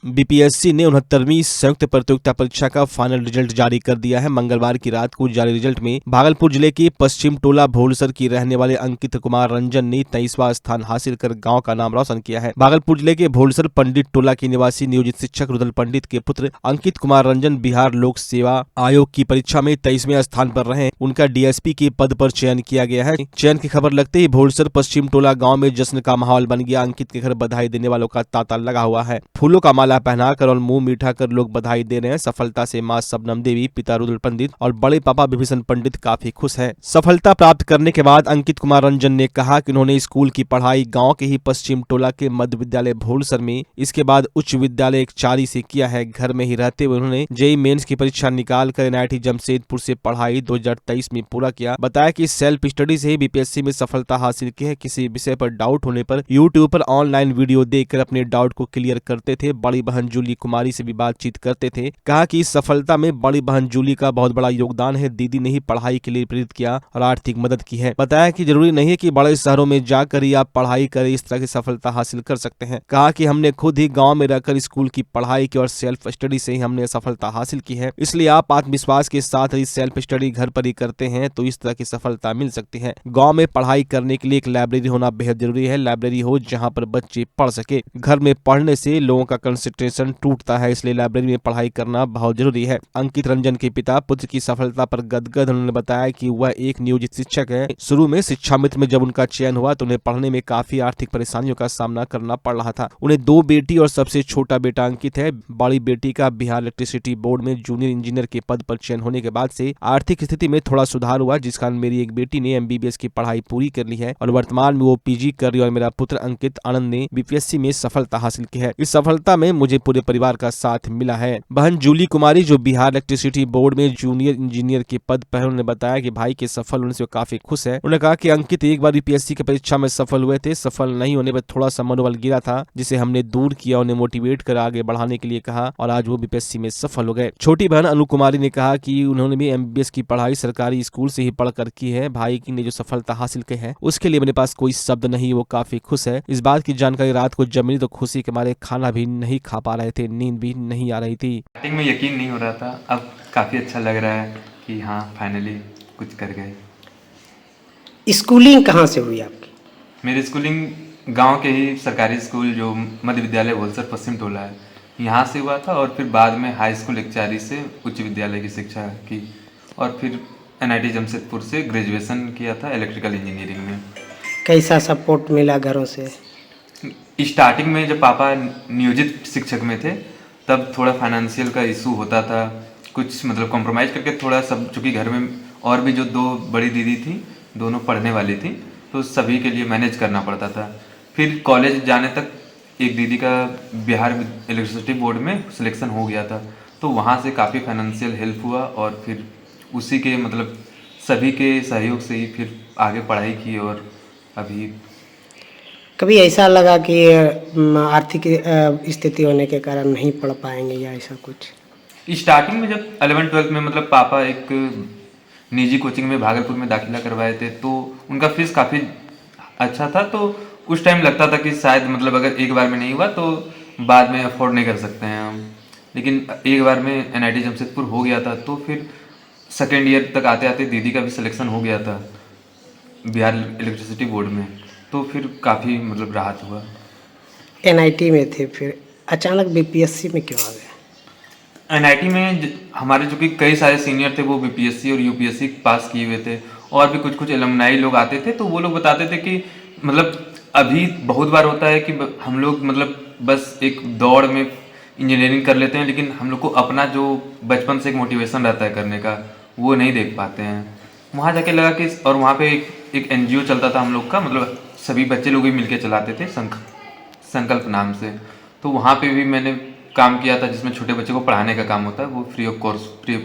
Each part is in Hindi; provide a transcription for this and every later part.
बीपीएससी ने 69वीं संयुक्त प्रतियोगिता परीक्षा का फाइनल रिजल्ट जारी कर दिया है। मंगलवार की रात को जारी रिजल्ट में भागलपुर जिले के पश्चिम टोला भोलसर की रहने वाले अंकित कुमार रंजन ने 23वां स्थान हासिल कर गांव का नाम रोशन किया है। भागलपुर जिले के भोलसर पंडित टोला के निवासी नियोजित शिक्षक रुदल पंडित के पुत्र अंकित कुमार रंजन बिहार लोक सेवा आयोग की परीक्षा में 23वें स्थान पर रहे। उनका डीएसपी के पद पर चयन किया गया है। चयन की खबर लगते ही भोलसर पश्चिम टोला गाँव में जश्न का माहौल बन गया। अंकित के घर बधाई देने वालों का तांता लगा हुआ है। फूलों का माला पहनाकर और मुंह मीठा कर लोग बधाई दे रहे हैं। सफलता से मां शबनम देवी, पिता रुद्र पंडित और बड़े पापा विभीषण पंडित काफी खुश हैं। सफलता प्राप्त करने के बाद अंकित कुमार रंजन ने कहा कि उन्होंने स्कूल की पढ़ाई गांव के ही पश्चिम टोला के मध्य विद्यालय भोलसर में, इसके बाद उच्च विद्यालय 4 से किया है। घर में ही रहते हुए उन्होंने जेईई मेंस की परीक्षा निकाल कर एनआईटी जमशेदपुर से पढ़ाई 2023 में पूरा किया। बताया कि सेल्फ स्टडी से ही बीपीएससी में सफलता हासिल की है। किसी विषय पर डाउट होने पर यूट्यूब पर ऑनलाइन वीडियो देखकर अपने डाउट को क्लियर करते थे। बड़ी बहन जूली कुमारी से भी बातचीत करते थे। कहा कि इस सफलता में बड़ी बहन जूली का बहुत बड़ा योगदान है। दीदी ने ही पढ़ाई के लिए प्रेरित किया और आर्थिक मदद की है। बताया कि जरूरी नहीं है कि बड़े शहरों में जाकर ही आप पढ़ाई करें, इस तरह की सफलता हासिल कर सकते हैं। कहा कि हमने खुद ही गांव में रहकर स्कूल की पढ़ाई की और सेल्फ स्टडी से ही हमने सफलता हासिल की है। इसलिए आप आत्मविश्वास के साथ ही सेल्फ स्टडी घर पर ही करते हैं तो इस तरह की सफलता मिल सकती है। गाँव में पढ़ाई करने के लिए एक लाइब्रेरी होना बेहद जरूरी है। लाइब्रेरी हो जहाँ पर बच्चे पढ़ सके। घर में पढ़ने से लोगों का कंसंट्रेशन टूटता है, इसलिए लाइब्रेरी में पढ़ाई करना बहुत जरूरी है। अंकित रंजन के पिता पुत्र की सफलता पर गदगद। उन्होंने बताया कि वह एक नियोजित शिक्षक है। शुरू में शिक्षा मित्र में जब उनका चयन हुआ तो उन्हें पढ़ने में काफी आर्थिक परेशानियों का सामना करना पड़ रहा था। उन्हें 2 बेटी और सबसे छोटा बेटा अंकित है। बड़ी बेटी का बिहार इलेक्ट्रिसिटी बोर्ड में जूनियर इंजीनियर के पद पर चयन होने के बाद से आर्थिक स्थिति में थोड़ा सुधार हुआ, जिस कारण मेरी एक बेटी ने एमबीबीएस की पढ़ाई पूरी कर ली है और वर्तमान में वो पीजी कर रही है और मेरा पुत्र अंकित आनंद ने बीपीएससी में सफलता हासिल की है। इस सफलता में मुझे पूरे परिवार का साथ मिला है। बहन जूली कुमारी जो बिहार इलेक्ट्रिसिटी बोर्ड में जूनियर इंजीनियर के पद पर, उन्होंने बताया कि भाई के सफल होने से वो काफी खुश है। उन्होंने कहा कि अंकित एक बार बीपीएससी की परीक्षा में सफल हुए थे। सफल नहीं होने पर थोड़ा सा मनोबल गिरा था, जिसे हमने दूर किया, उन्हें मोटिवेट कर आगे बढ़ाने के लिए कहा और आज वो बीपीएससी में सफल हो गए। छोटी बहन अनु कुमारी ने कहा कि उन्होंने भी एमबीबीएस की पढ़ाई सरकारी स्कूल से ही पढ़कर की है। भाई की ने जो सफलता हासिल की है उसके लिए मेरे पास कोई शब्द नहीं, वो काफी खुश है। इस बात की जानकारी रात को जब मिली तो खुशी के मारे खाना भी नहीं खा पा रहे थे, नींद भी नहीं आ रही थी। स्टार्टिंग में यकीन नहीं हो रहा था, अब काफ़ी अच्छा लग रहा है कि हाँ फाइनली कुछ कर गए। स्कूलिंग कहाँ से हुई आपकी? मेरी स्कूलिंग गांव के ही सरकारी स्कूल जो मध्य विद्यालय भोलसर पश्चिम टोला है, यहाँ से हुआ था और फिर बाद में हाई स्कूल एकचारी से उच्च विद्यालय की शिक्षा की और फिर एनआईटी जमशेदपुर से ग्रेजुएशन किया था इलेक्ट्रिकल इंजीनियरिंग में। कैसा सपोर्ट मिला घरों से? स्टार्टिंग में जब पापा नियोजित शिक्षक में थे तब थोड़ा फाइनेंशियल का इशू होता था, कुछ मतलब कॉम्प्रोमाइज़ करके थोड़ा सब, चूँकि घर में और भी जो 2 बड़ी दीदी थी दोनों पढ़ने वाली थी तो सभी के लिए मैनेज करना पड़ता था। फिर कॉलेज जाने तक एक दीदी का बिहार इलेक्ट्रिसिटी बोर्ड में सिलेक्शन हो गया था तो वहाँ से काफ़ी फाइनेंशियल हेल्प हुआ और फिर उसी के मतलब सभी के सहयोग से ही फिर आगे पढ़ाई की और अभी। कभी ऐसा लगा कि आर्थिक स्थिति होने के कारण नहीं पढ़ पाएंगे या ऐसा कुछ? स्टार्टिंग में जब 11-12 में मतलब पापा एक निजी कोचिंग में भागलपुर में दाखिला करवाए थे तो उनका फीस काफ़ी अच्छा था, तो उस टाइम लगता था कि शायद मतलब अगर एक बार में नहीं हुआ तो बाद में अफोर्ड नहीं कर सकते हैं हम। लेकिन एक बार में एनआईटी जमशेदपुर हो गया था तो फिर सेकेंड ईयर तक आते आते दीदी का भी सिलेक्शन हो गया था बिहार इलेक्ट्रिसिटी बोर्ड में, तो फिर काफ़ी मतलब राहत हुआ। एनआईटी में थे, फिर अचानक बीपीएससी में क्यों आ गए? एनआईटी में हमारे जो कि कई सारे सीनियर थे वो बीपीएससी और यूपीएससी पास किए हुए थे और भी कुछ कुछ एलुमनाई लोग आते थे तो वो लोग बताते थे कि मतलब अभी बहुत बार होता है कि हम लोग मतलब बस एक दौड़ में इंजीनियरिंग कर लेते हैं, लेकिन हम लोग को अपना जो बचपन से एक मोटिवेशन रहता है करने का वो नहीं देख पाते हैं। वहाँ जाके लगा कि और वहाँ पे एक एनजीओ चलता था हम लोग का, मतलब सभी बच्चे लोग भी मिलके चलाते थे संकल्प नाम से, तो वहाँ पे भी मैंने काम किया था जिसमें छोटे बच्चे को पढ़ाने का काम होता है, वो फ्री ऑफ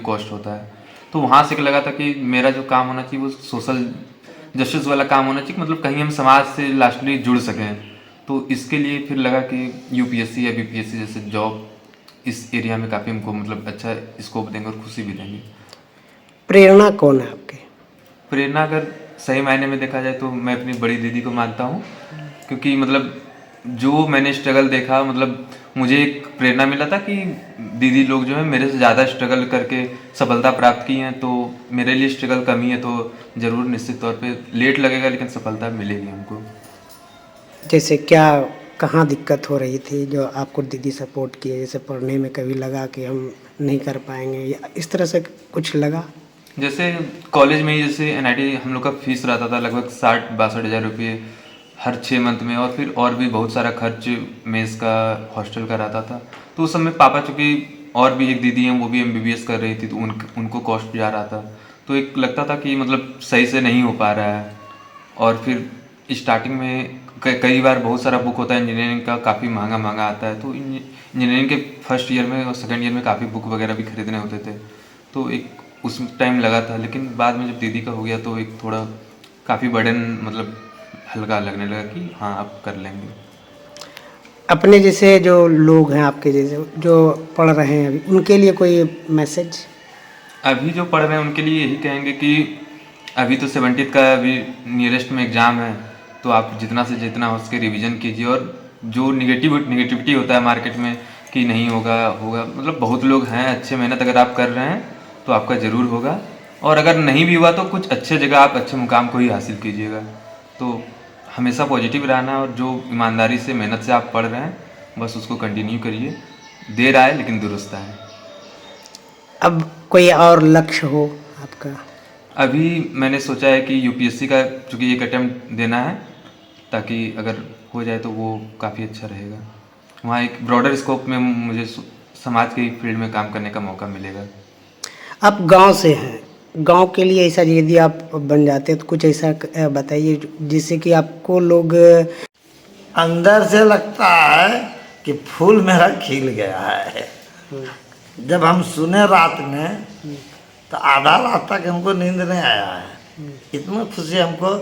कॉस्ट होता है। तो वहाँ से लगा था कि मेरा जो काम होना चाहिए वो सोशल जस्टिस वाला काम होना चाहिए, मतलब कहीं हम समाज से लास्टली जुड़ सकें। तो इसके लिए फिर लगा कि यूपीएससी या बीपीएससी जैसे जॉब इस एरिया में काफ़ी हमको मतलब अच्छा स्कोप देंगे और खुशी भी देंगे। प्रेरणा कौन है आपके? प्रेरणा अगर सही मायने में देखा जाए तो मैं अपनी बड़ी दीदी को मानता हूँ, क्योंकि मतलब जो मैंने स्ट्रगल देखा, मतलब मुझे एक प्रेरणा मिला था कि दीदी लोग जो है मेरे से ज़्यादा स्ट्रगल करके सफलता प्राप्त की हैं, तो मेरे लिए स्ट्रगल कम ही है, तो ज़रूर निश्चित तौर पे लेट लगेगा लेकिन सफलता मिलेगी हमको। जैसे क्या कहाँ दिक्कत हो रही थी जो आपको दीदी सपोर्ट किए? जैसे पढ़ने में कभी लगा कि हम नहीं कर पाएंगे या इस तरह से कुछ लगा? जैसे कॉलेज में ही जैसे एनआईटी हम लोग का फीस रहता था लगभग 60-62 हज़ार रुपये हर 6 मंथ में, और फिर और भी बहुत सारा खर्च मेस का, हॉस्टल का रहता था। तो उस समय पापा, चूँकि और भी एक दीदी हैं वो भी एमबीबीएस कर रही थी, तो उनको कॉस्ट जा रहा था, तो एक लगता था कि मतलब सही से नहीं हो पा रहा है। और फिर स्टार्टिंग में कई बार बहुत सारा बुक होता है इंजीनियरिंग का, काफ़ी महंगा महंगा आता है, तो इंजीनियरिंग के फर्स्ट ईयर में और सेकेंड ईयर में काफ़ी बुक वगैरह भी खरीदने होते थे, तो एक उस टाइम लगा था। लेकिन बाद में जब दीदी का हो गया तो एक थोड़ा काफ़ी बर्डन मतलब हल्का लगने लगा कि हाँ अब कर लेंगे। अपने जैसे जो लोग हैं आपके जैसे जो पढ़ रहे हैं अभी, उनके लिए कोई मैसेज? अभी जो पढ़ रहे हैं उनके लिए यही कहेंगे कि अभी तो 70th का अभी नियरेस्ट में एग्ज़ाम है, तो आप जितना से जितना हो सके रिवीजन कीजिए। और जो निगेटिविटी होता है मार्केट में कि नहीं होगा होगा, मतलब बहुत लोग हैं अच्छे, मेहनत अगर आप कर रहे हैं तो आपका ज़रूर होगा, और अगर नहीं भी हुआ तो कुछ अच्छे जगह आप अच्छे मुकाम को ही हासिल कीजिएगा। तो हमेशा पॉजिटिव रहना, और जो ईमानदारी से मेहनत से आप पढ़ रहे हैं बस उसको कंटिन्यू करिए। देर आए लेकिन दुरुस्त आए। अब कोई और लक्ष्य हो आपका? अभी मैंने सोचा है कि यूपीएससी का चूँकि एक अटेम्प्ट देना है, ताकि अगर हो जाए तो वो काफ़ी अच्छा रहेगा। वहाँ एक ब्रॉडर स्कोप में मुझे समाज के फील्ड में काम करने का मौका मिलेगा। आप गांव से हैं, गांव के लिए ऐसा यदि आप बन जाते हैं तो कुछ ऐसा बताइए जिससे कि आपको लोग अंदर से लगता है कि फूल मेरा खिल गया है। जब हम सुने रात में तो आधा रात तक हमको नींद नहीं आया है। इतना खुशी हमको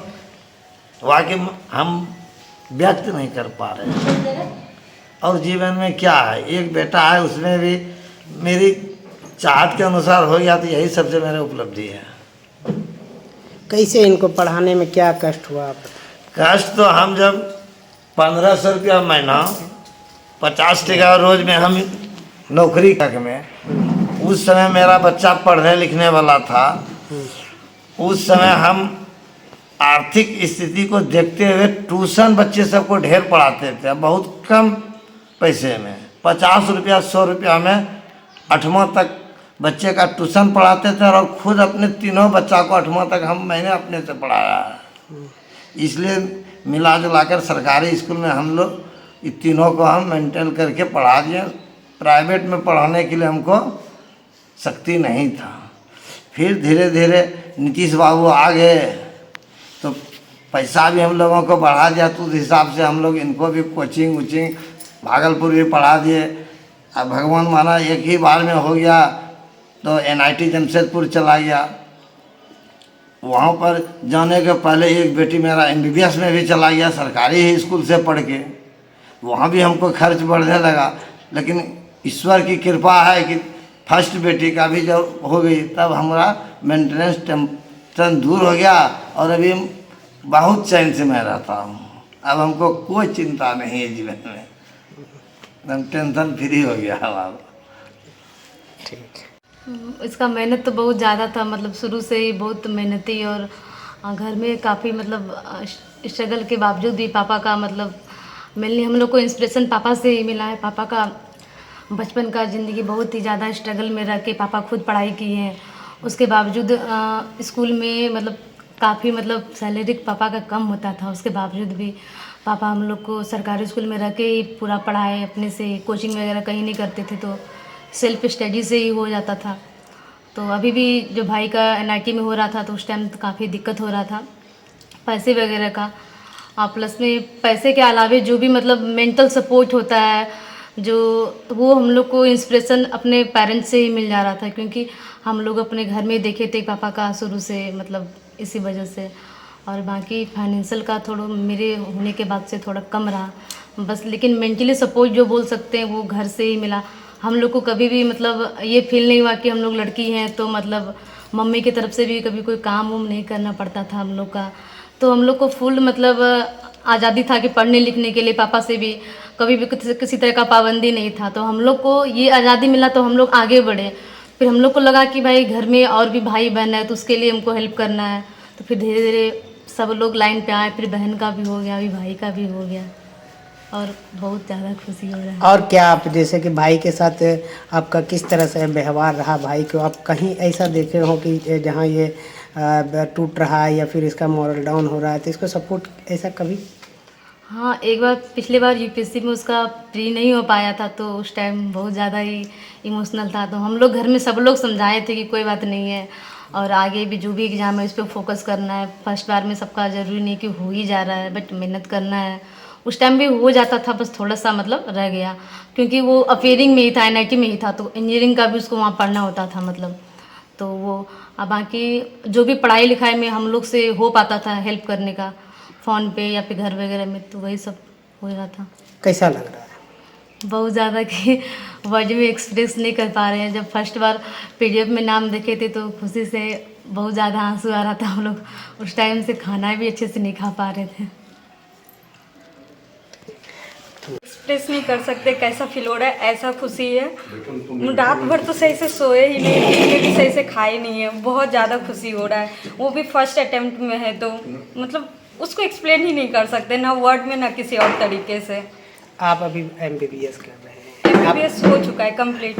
वाकई हम व्यक्त नहीं कर पा रहे। और जीवन में क्या है, एक बेटा है, उसमें भी मेरी चाहत के अनुसार हो गया, तो यही सबसे मेरी उपलब्धि है। कैसे इनको पढ़ाने में क्या कष्ट हुआ आप? कष्ट तो हम जब 1500 रुपया महीना 50 टका रोज में हम नौकरी तक में, उस समय मेरा बच्चा पढ़ने लिखने वाला था। उस समय हम आर्थिक स्थिति को देखते हुए ट्यूशन बच्चे सबको ढेर पढ़ाते थे, बहुत कम पैसे में 50 रुपया 100 रुपया में 8वां तक बच्चे का ट्यूशन पढ़ाते थे, और खुद अपने तीनों बच्चा को 8वां तक मैंने अपने से पढ़ाया है। इसलिए मिला जुला कर सरकारी स्कूल में हम लोग इन तीनों को हम मेंटेन करके पढ़ा दिए। प्राइवेट में पढ़ाने के लिए हमको शक्ति नहीं था। फिर धीरे धीरे नीतीश बाबू आ गए तो पैसा भी हम लोगों को बढ़ा दिया, तो उस हिसाब से हम लोग इनको भी कोचिंग वोचिंग भागलपुर भी पढ़ा दिए। अब भगवान माना एक ही बार में हो गया, तो एनआईटी जमशेदपुर चला गया। वहाँ पर जाने के पहले एक बेटी मेरा एमबीबीएस में भी चला गया, सरकारी ही स्कूल से पढ़ के। वहाँ भी हमको खर्च बढ़ने लगा, लेकिन ईश्वर की कृपा है कि फर्स्ट बेटी का भी जब हो गई तब हमारा मेंटेनेंस टेंशन दूर हो गया, और अभी बहुत चैन से मैं रहता हूँ। अब हमको कोई चिंता नहीं है जीवन में, एकदम टेंशन फ्री हो गया अब। इसका मेहनत तो बहुत ज़्यादा था, मतलब शुरू से ही बहुत मेहनती, और घर में काफ़ी मतलब स्ट्रगल के बावजूद भी पापा का मतलब मेनली हम लोग को इंस्पिरेशन पापा से ही मिला है। पापा का बचपन का ज़िंदगी बहुत ही ज़्यादा स्ट्रगल में रह के पापा खुद पढ़ाई किए हैं। उसके बावजूद स्कूल में मतलब काफ़ी मतलब सैलरी पापा का कम होता था, उसके बावजूद भी पापा हम लोग को सरकारी स्कूल में रह के ही पूरा पढ़ाए। अपने से कोचिंग वगैरह कहीं नहीं करते थे, तो सेल्फ स्टडी से ही हो जाता था। तो अभी भी जो भाई का एनआईटी में हो रहा था तो उस टाइम तो काफ़ी दिक्कत हो रहा था पैसे वगैरह का, प्लस में पैसे के अलावे जो भी मतलब मेंटल सपोर्ट होता है जो, वो हम लोग को इंस्पिरेशन अपने पेरेंट्स से ही मिल जा रहा था, क्योंकि हम लोग अपने घर में देखे थे पापा का शुरू से, मतलब इसी वजह से। और बाकी फाइनेंशियल का थोड़ा मेरे होने के बाद से थोड़ा कम रहा बस, लेकिन मेंटली सपोर्ट जो बोल सकते हैं वो घर से ही मिला। हम लोग को कभी भी मतलब ये फील नहीं हुआ कि हम लोग लड़की हैं तो मतलब मम्मी की तरफ से भी कभी कोई काम वाम नहीं करना पड़ता था हम लोग का। तो हम लोग को फुल मतलब आज़ादी था कि पढ़ने लिखने के लिए पापा से भी कभी भी किसी तरह का पाबंदी नहीं था। तो हम लोग को ये आज़ादी मिला तो हम लोग आगे बढ़े। फिर हम लोग को लगा कि भाई घर में और भी भाई बहन है तो उसके लिए हमको हेल्प करना है। तो फिर धीरे धीरे सब लोग लाइन पे आए, फिर बहन का भी हो गया, अभी भाई का भी हो गया और बहुत ज़्यादा खुशी हो रहा है। और क्या आप जैसे कि भाई के साथ आपका किस तरह से व्यवहार रहा? भाई को आप कहीं ऐसा देखे हो कि जहाँ ये टूट रहा है या फिर इसका मॉरल डाउन हो रहा है तो इसको सपोर्ट ऐसा कभी? हाँ, एक बार पिछले बार यूपीएससी में उसका प्री नहीं हो पाया था तो उस टाइम बहुत ज़्यादा ही इमोशनल था। तो हम लोग घर में सब लोग समझाए थे कि कोई बात नहीं है और आगे भी जो भी एग्ज़ाम है उस पर फोकस करना है। फर्स्ट बार में सबका ज़रूरी नहीं कि हो ही जा रहा है, बट मेहनत करना है। उस टाइम भी हो जाता था, बस थोड़ा सा मतलब रह गया क्योंकि वो अफेयरिंग में ही था, एनआईटी में ही था, तो इंजीनियरिंग का भी उसको वहाँ पढ़ना होता था मतलब। तो वो अब बाकी जो भी पढ़ाई लिखाई में हम लोग से हो पाता था हेल्प करने का फ़ोन पे या फिर घर वगैरह में, तो वही सब हो रहा था। कैसा लग रहा है? बहुत ज़्यादा कि वर्ड में एक्सप्रेस नहीं कर पा रहे हैं। जब फर्स्ट बार पीडीएफ में नाम देखे थे तो खुशी से बहुत ज़्यादा आंसू आ रहा था। हम लोग उस टाइम से खाना भी अच्छे से नहीं खा पा रहे थे। एक्सप्रेस नहीं कर सकते कैसा फील हो रहा है, ऐसा खुशी है। रात भर तो सही से सोए ही नहीं, दिन में भी सही से खाए नहीं है। बहुत ज़्यादा खुशी हो रहा है, वो भी फर्स्ट अटेम्प्ट में है तो मतलब उसको एक्सप्लेन ही नहीं कर सकते, ना वर्ड में ना किसी और तरीके से। आप अभी एमबीबीएस कर रहे हैं, एमबीबीएस हो चुका है कंप्लीट।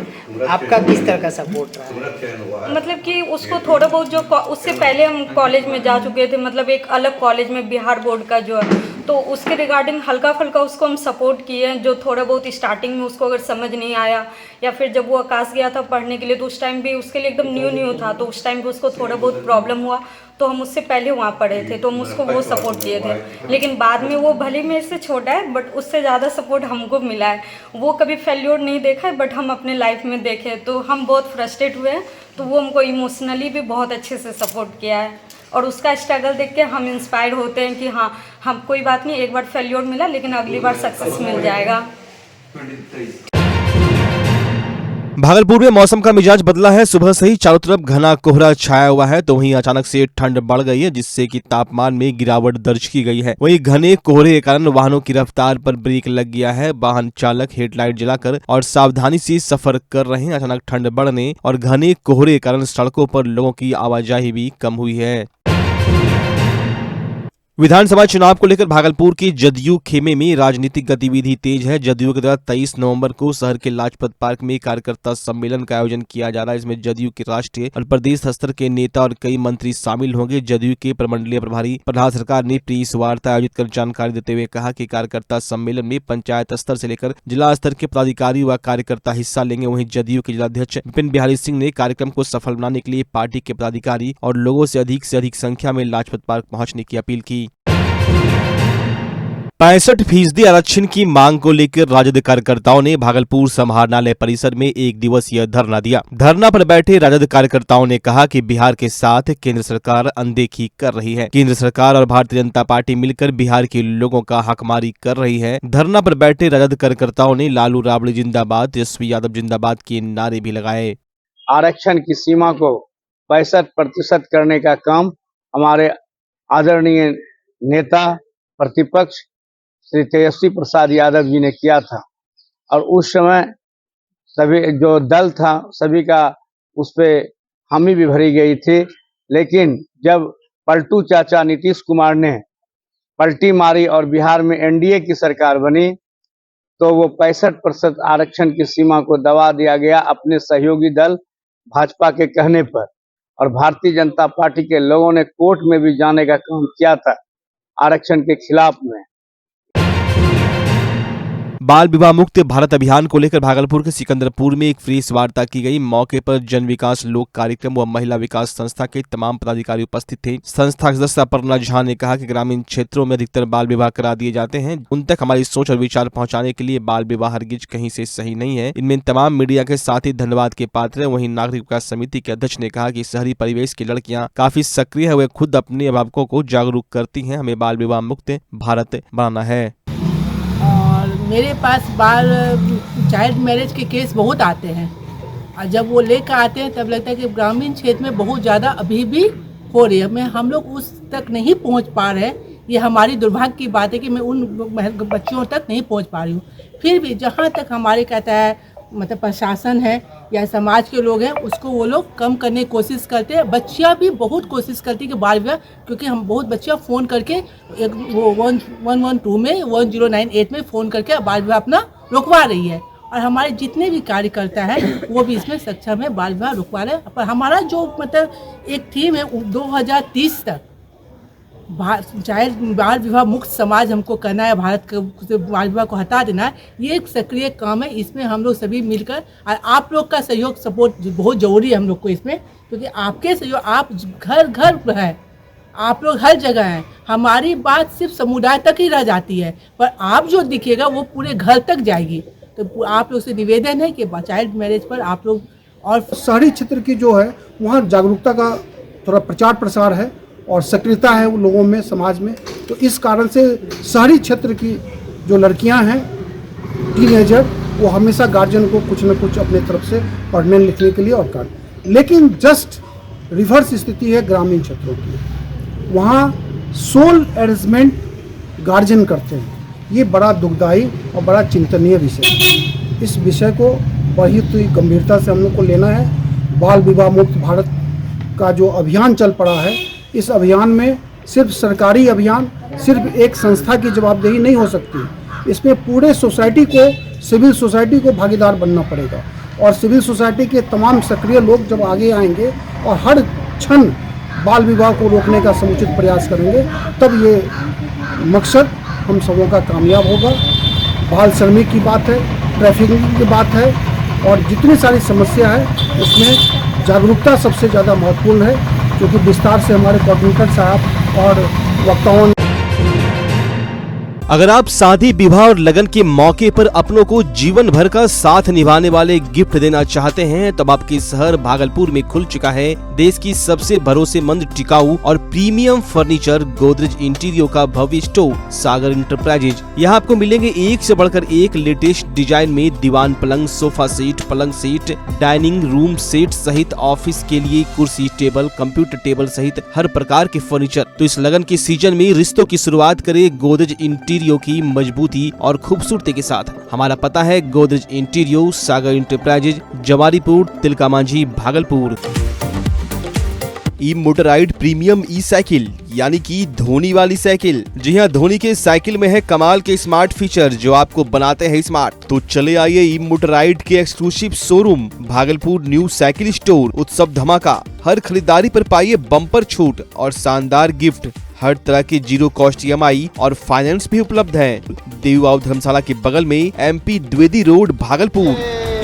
आपका किस तरह का सपोर्ट रहा है? मतलब कि उसको थोड़ा बहुत जो उससे पहले हम कॉलेज में जा चुके थे, मतलब एक अलग कॉलेज में बिहार बोर्ड का जो है, तो उसके रिगार्डिंग हल्का फुल्का उसको हम सपोर्ट किए हैं। जो थोड़ा बहुत स्टार्टिंग में उसको अगर समझ नहीं आया या फिर जब वो आकाश गया था पढ़ने के लिए तो उस टाइम भी उसके लिए एकदम न्यू था, तो उस टाइम भी उसको थोड़ा बहुत प्रॉब्लम हुआ तो हम उससे पहले वहाँ पढ़े थे तो हम उसको वो सपोर्ट किए थे। लेकिन बाद में वो भले मेरे से छोटा है बट उससे ज़्यादा सपोर्ट हमको मिला है। वो कभी फेल्योर नहीं देखा है बट हम अपने लाइफ में देखे तो हम बहुत फ्रस्ट्रेट हुए हैं, तो वो हमको इमोशनली भी बहुत अच्छे से सपोर्ट किया है और उसका स्ट्रगल देख के हम इंस्पायर होते हैं कि हाँ, हम कोई बात नहीं, एक बार फेल्योर मिला लेकिन अगली बार सक्सेस मिल जाएगा। भागलपुर में मौसम का मिजाज बदला है। सुबह से ही चारों तरफ घना कोहरा छाया हुआ है तो वहीं अचानक से ठंड बढ़ गई है जिससे कि तापमान में गिरावट दर्ज की गई है। वहीं घने कोहरे के कारण वाहनों की रफ्तार पर ब्रेक लग गया है। वाहन चालक हेडलाइट जलाकर और सावधानी से सफर कर रहे हैं। अचानक ठंड बढ़ने और घने कोहरे के कारण सड़कों पर लोगों की आवाजाही भी कम हुई है। विधानसभा चुनाव को लेकर भागलपुर के जदयू खेमे में राजनीतिक गतिविधि तेज है। जदयू के द्वारा 23 नवंबर को शहर के लाजपत पार्क में कार्यकर्ता सम्मेलन का आयोजन किया जा रहा है। इसमें जदयू के राष्ट्रीय और प्रदेश स्तर के नेता और कई मंत्री शामिल होंगे। जदयू के प्रमंडलीय प्रभारी प्रहलाद सरकार ने प्रेस वार्ता आयोजित कर जानकारी देते हुए कहा कि कार्यकर्ता सम्मेलन में पंचायत स्तर से लेकर जिला स्तर के पदाधिकारी व कार्यकर्ता हिस्सा लेंगे। वहीं जदयू के जिलाध्यक्ष विपिन बिहारी सिंह ने कार्यक्रम को सफल बनाने के लिए पार्टी के पदाधिकारी और लोगों से अधिक संख्या में लाजपत पार्क पहुंचने की अपील की। 65% आरक्षण की मांग को लेकर राजद कार्यकर्ताओं ने भागलपुर समाहरणालय परिसर में एक दिवसीय धरना दिया। धरना पर बैठे राजद कार्यकर्ताओं ने कहा कि बिहार के साथ केंद्र सरकार अनदेखी कर रही है। केंद्र सरकार और भारतीय जनता पार्टी मिलकर बिहार के लोगों का हकमारी कर रही है। धरना पर बैठे राजद कार्यकर्ताओं ने लालू राबड़ी जिंदाबाद, तेजस्वी यादव जिंदाबाद के नारे भी लगाए। आरक्षण की सीमा को 65% करने का काम हमारे आदरणीय नेता प्रतिपक्ष श्री तेजस्वी प्रसाद यादव जी ने किया था और उस समय सभी जो दल था सभी का उस पे हामी भी भरी गई थी। लेकिन जब पलटू चाचा नीतीश कुमार ने पलटी मारी और बिहार में एनडीए की सरकार बनी तो वो 65% आरक्षण की सीमा को दबा दिया गया अपने सहयोगी दल भाजपा के कहने पर। और भारतीय जनता पार्टी के लोगों ने कोर्ट में भी जाने का काम किया था आरक्षण के खिलाफ में। बाल विवाह मुक्त भारत अभियान को लेकर भागलपुर के सिकंदरपुर में एक प्रेस वार्ता की गई। मौके पर जन विकास लोक कार्यक्रम व महिला विकास संस्था के तमाम पदाधिकारी उपस्थित थे। संस्था के सदस्य अपर्णा झा ने कहा कि ग्रामीण क्षेत्रों में अधिकतर बाल विवाह करा दिए जाते हैं। उन तक हमारी सोच और विचार पहुंचाने के लिए बाल विवाह हरगिज कहीं से सही नहीं है। इनमें तमाम मीडिया के साथ ही धन्यवाद के पात्र है। वहीं नागरिक विकास समिति के अध्यक्ष ने कहा कि शहरी परिवेश की लड़कियां काफी सक्रिय है, वे खुद अपने अभिभावकों को जागरूक करती हैं। हमें बाल विवाह मुक्त भारत बनाना है। मेरे पास बाल चाइल्ड मैरिज के केस बहुत आते हैं और जब वो लेकर आते हैं तब लगता है कि ग्रामीण क्षेत्र में बहुत ज़्यादा अभी भी हो रही है। हम लोग उस तक नहीं पहुंच पा रहे ये हमारी दुर्भाग्य की बात है कि मैं उन बच्चियों तक नहीं पहुंच पा रही हूँ। फिर भी जहाँ तक हमारे कहता है मतलब प्रशासन है या समाज के लोग हैं, उसको वो लोग कम करने की कोशिश करते हैं। बच्चियाँ भी बहुत कोशिश करती है कि बाल विवाह, क्योंकि हम बहुत बच्चियाँ फ़ोन करके एक वो 112 में 1098 में फ़ोन करके बाल विवाह अपना रुकवा रही है। और हमारे जितने भी कार्यकर्ता हैं वो भी इसमें सक्षम है, बाल विवाह रुकवा रहे हैं। पर हमारा जो मतलब एक थीम है 2030 तक चाइल्ड बाल विवाह मुक्त समाज हमको करना है, भारत के बाल विवाह को हटा देना है। ये एक सक्रिय काम है, इसमें हम लोग सभी मिलकर, और आप लोग का सहयोग सपोर्ट बहुत ज़रूरी है हम लोग को इसमें, क्योंकि आपके सहयोग, आप घर घर है, आप लोग हर जगह हैं। हमारी बात सिर्फ समुदाय तक ही रह जाती है, पर आप जो दिखेगा वो पूरे घर तक जाएगी। तो आप लोग से निवेदन है कि चाइल्ड मैरिज पर आप लोग, और शहरी क्षेत्र की जो है वहाँ जागरूकता का थोड़ा प्रचार प्रसार है और सक्रियता है उन लोगों में, समाज में। तो इस कारण से शहरी क्षेत्र की जो लड़कियां हैं, टीनेजर, वो हमेशा गार्जियन को कुछ न कुछ अपने तरफ से पढ़ने लिखने के लिए और कर, लेकिन जस्ट रिवर्स स्थिति है ग्रामीण क्षेत्रों की। वहाँ सोल अरेंजमेंट गार्जियन करते हैं। ये बड़ा दुखदायी और बड़ा चिंतनीय विषय है। इस विषय को बड़ी गंभीरता से हम लोग को लेना है। बाल विवाह मुक्त भारत का जो अभियान चल पड़ा है, इस अभियान में सिर्फ सरकारी अभियान, सिर्फ एक संस्था की जवाबदेही नहीं हो सकती। इसमें पूरे सोसाइटी को, सिविल सोसाइटी को भागीदार बनना पड़ेगा, और सिविल सोसाइटी के तमाम सक्रिय लोग जब आगे आएंगे और हर क्षण बाल विवाह को रोकने का समुचित प्रयास करेंगे, तब ये मकसद हम सबों का कामयाब होगा। बाल श्रमिक की बात है, ट्रैफिकिंग की बात है, और जितनी सारी समस्या है उसमें जागरूकता सबसे ज़्यादा महत्वपूर्ण है, क्योंकि विस्तार से हमारे कोऑर्डिनेटर साहब और वक्ताओं। अगर आप शादी, विवाह और लगन के मौके पर अपनों को जीवन भर का साथ निभाने वाले गिफ्ट देना चाहते हैं, तब आपके शहर भागलपुर में खुल चुका है देश की सबसे भरोसेमंद, टिकाऊ और प्रीमियम फर्नीचर गोदरेज इंटीरियो का भव्य स्टोर सागर इंटरप्राइजेज। यहाँ आपको मिलेंगे एक से बढ़कर एक लेटेस्ट डिजाइन में दीवान पलंग, सोफा सेट, पलंग सेट, डाइनिंग रूम सेट सहित ऑफिस के लिए कुर्सी, टेबल, कंप्यूटर टेबल सहित हर प्रकार के फर्नीचर। तो इस लगन के सीजन में रिश्तों की शुरुआत करे गोदरेज इंटीरियो की मजबूती और खूबसूरती के साथ। हमारा पता है गोदरेज इंटीरियो, सागर इंटरप्राइजेज, जवारीपुर, तिलका मांझी, भागलपुर। ई मोटराइड प्रीमियम ई साइकिल यानी कि धोनी वाली साइकिल। जी हाँ, धोनी के साइकिल में है कमाल के स्मार्ट फीचर जो आपको बनाते हैं स्मार्ट। तो चले आइए ई मोटराइड के exclusive showroom Bhagalpur new cycle store. उत्सव धमाका, हर खरीदारी पर पाइए बम्पर छूट और शानदार गिफ्ट। हर तरह के जीरो कॉस्ट EMI और फाइनेंस भी उपलब्ध है। देववाव धर्मशाला के बगल में MP द्विवेदी रोड, भागलपुर।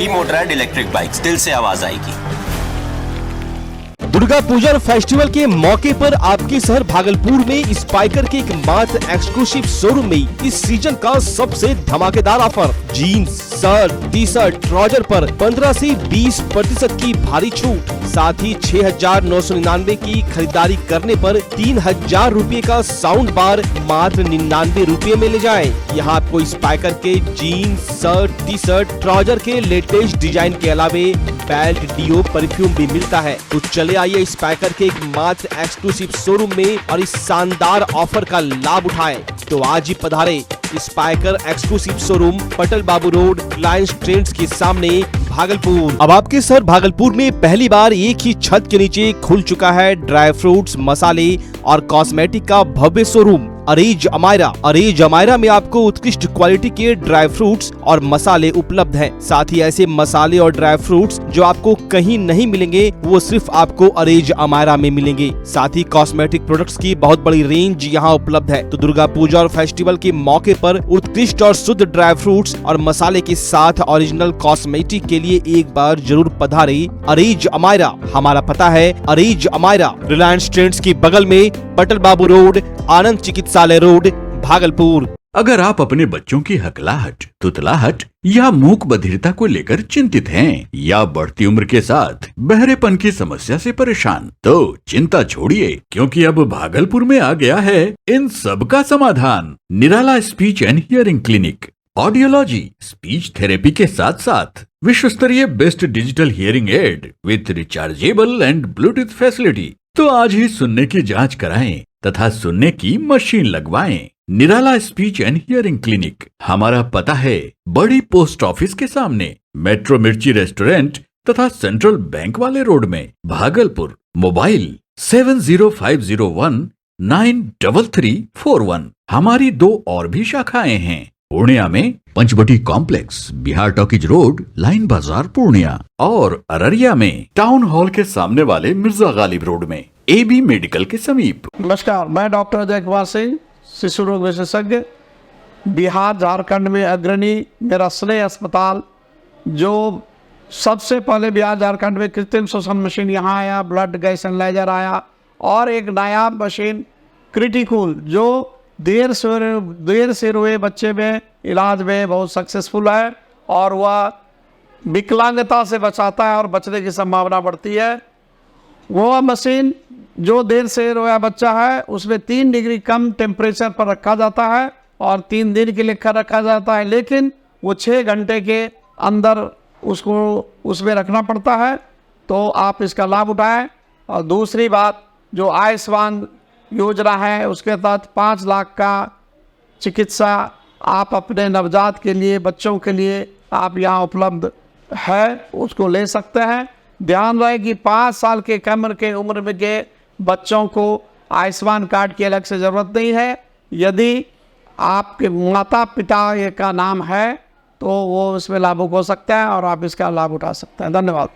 ई मोटराइड इलेक्ट्रिक बाइक, दिल से आवाज आएगी। दुर्गा पूजा फेस्टिवल के मौके पर आपके शहर भागलपुर में स्पाइकर के एक मात्र एक्सक्लूसिव शोरूम में इस सीजन का सबसे धमाकेदार offer. Jeans, shirt, T shirt, trouser पर 15 से 20% की भारी छूट। साथ ही 6,999 की खरीदारी करने पर 3,000 रूपए का साउंड बार मात्र 99 रूपए में ले जाएं। यहाँ आपको स्पाइकर के jeans, shirt, T shirt, trouser के लेटेस्ट डिजाइन के अलावे बेल्ट, डियो, परफ्यूम भी मिलता है। तो चले आइए स्पाइकर के एक मात्र एक्सक्लूसिव शोरूम में और इस शानदार ऑफर का लाभ उठाएं। तो आज ही पधारे स्पाइकर एक्सक्लूसिव शोरूम, पटल बाबू रोड, रिलायंस ट्रेंड्स के सामने, भागलपुर। अब आपके शहर भागलपुर में पहली बार एक ही छत के नीचे खुल चुका है ड्राई फ्रूट्स, मसाले और कॉस्मेटिक का भव्य शोरूम अरेज अमायरा। अरेज अमायरा में आपको उत्कृष्ट क्वालिटी के ड्राई फ्रूट्स और मसाले उपलब्ध हैं। साथ ही ऐसे मसाले और ड्राई फ्रूट्स जो आपको कहीं नहीं मिलेंगे, वो सिर्फ आपको अरेज अमायरा में मिलेंगे। साथ ही कॉस्मेटिक प्रोडक्ट्स की बहुत बड़ी रेंज यहाँ उपलब्ध है। तो दुर्गा पूजा और फेस्टिवल के मौके पर उत्कृष्ट और शुद्ध ड्राई फ्रूट्स और मसाले के साथ ओरिजिनल कॉस्मेटिक के लिए एक बार जरूर पधारे अरेज अमायरा। हमारा पता है अरेज अमायरा, रिलायंस ट्रेंड्स के बगल में, पटल बाबू रोड, आनंद चिकित्सालय रोड, भागलपुर। अगर आप अपने बच्चों की हकलाहट, तुतलाहट या मूक बधिरता को लेकर चिंतित हैं या बढ़ती उम्र के साथ बहरेपन की समस्या से परेशान, तो चिंता छोड़िए, क्योंकि अब भागलपुर में आ गया है इन सब का समाधान। Nirala speech and hearing clinic. Audiology, speech therapy के साथ साथ विश्व स्तरीय best digital hearing aid with rechargeable and Bluetooth facility. तो आज ही सुनने की जांच कराएं तथा सुनने की मशीन लगवाएं। निराला स्पीच एंड हियरिंग क्लिनिक। हमारा पता है बड़ी पोस्ट ऑफिस के सामने, मेट्रो मिर्ची रेस्टोरेंट तथा सेंट्रल बैंक वाले रोड में, भागलपुर। मोबाइल 7050193341। हमारी 2 और भी शाखाएं हैं। पूर्णिया में Panchvati complex, Bihar talkies road, line Bazar, Purnia. और अररिया में टाउन हॉल के सामने वाले मिर्जा गालिब रोड में, AB मेडिकल के समीप। नमस्कार, मैं डॉक्टर अजय कुमार सिंह, शिशु रोग विशेषज्ञ, बिहार झारखंड में अग्रणी मेरा स्नेह अस्पताल, जो सबसे पहले बिहार झारखंड में कृत्रिम श्वसन मशीन यहाँ आया, ब्लड गैस एनालाइजर आया, और एक नायाब मशीन क्रिटिकल जो देर से हुए बच्चे में इलाज में बहुत सक्सेसफुल है, और वह विकलांगता से बचाता है और बचने की संभावना बढ़ती है। वो मशीन जो देर से रोया बच्चा है उसमें 3 डिग्री कम टेम्परेचर पर रखा जाता है और 3 दिन के लिए रखा जाता है, लेकिन वो 6 घंटे के अंदर उसको उसमें रखना पड़ता है। तो आप इसका लाभ उठाएं। और दूसरी बात, जो आयुष्मान योजना है उसके तहत 5 लाख का चिकित्सा आप अपने नवजात के लिए, बच्चों के लिए आप यहाँ उपलब्ध है, उसको ले सकते हैं। ध्यान रहे कि 5 साल के कम के उम्र में के बच्चों को आयुष्मान कार्ड की अलग से ज़रूरत नहीं है। यदि आपके माता पिता का नाम है तो वो इसमें लाभुक हो सकता है और आप इसका लाभ उठा सकते हैं। धन्यवाद।